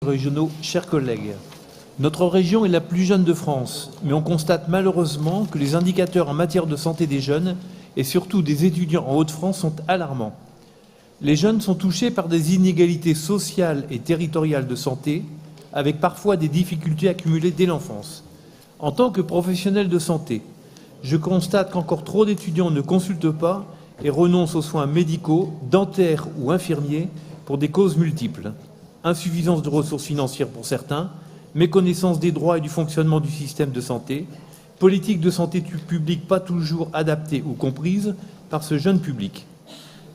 régionaux, chers collègues. Notre région est la plus jeune de France, mais on constate malheureusement que les indicateurs en matière de santé des jeunes et surtout des étudiants en Hauts-de-France sont alarmants. Les jeunes sont touchés par des inégalités sociales et territoriales de santé, avec parfois des difficultés accumulées dès l'enfance. En tant que professionnel de santé, je constate qu'encore trop d'étudiants ne consultent pas et renoncent aux soins médicaux, dentaires ou infirmiers pour des causes multiples. Insuffisance de ressources financières pour certains, méconnaissance des droits et du fonctionnement du système de santé, politique de santé publique pas toujours adaptée ou comprise par ce jeune public.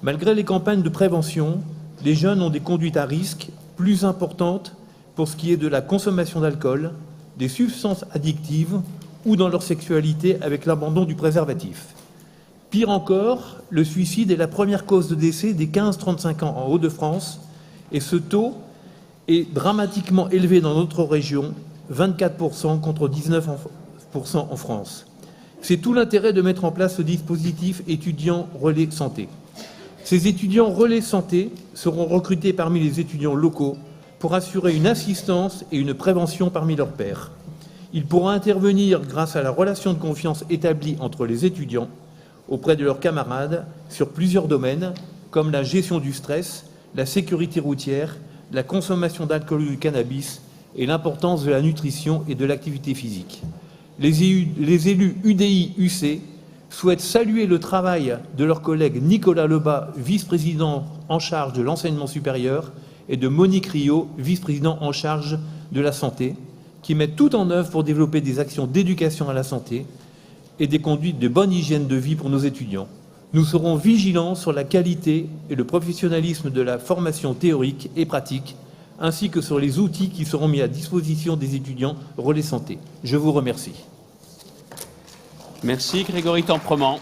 Malgré les campagnes de prévention, les jeunes ont des conduites à risque plus importantes pour ce qui est de la consommation d'alcool, des substances addictives ou dans leur sexualité avec l'abandon du préservatif. Pire encore, le suicide est la première cause de décès des 15-35 ans en Hauts-de-France et ce taux est dramatiquement élevé dans notre région, 24% contre 19% en France. C'est tout l'intérêt de mettre en place ce dispositif étudiant relais santé. Ces étudiants relais santé seront recrutés parmi les étudiants locaux pour assurer une assistance et une prévention parmi leurs pairs. Ils pourront intervenir grâce à la relation de confiance établie entre les étudiants auprès de leurs camarades sur plusieurs domaines comme la gestion du stress, la sécurité routière, la consommation d'alcool ou de cannabis et l'importance de la nutrition et de l'activité physique. Les élus UDI-UC souhaitent saluer le travail de leur collègue Nicolas Lebas, vice-président en charge de l'enseignement supérieur, et de Monique Rio, vice-président en charge de la santé, qui mettent tout en œuvre pour développer des actions d'éducation à la santé et des conduites de bonne hygiène de vie pour nos étudiants. Nous serons vigilants sur la qualité et le professionnalisme de la formation théorique et pratique, ainsi que sur les outils qui seront mis à disposition des étudiants relais santé. Je vous remercie. Merci Grégory Temprement.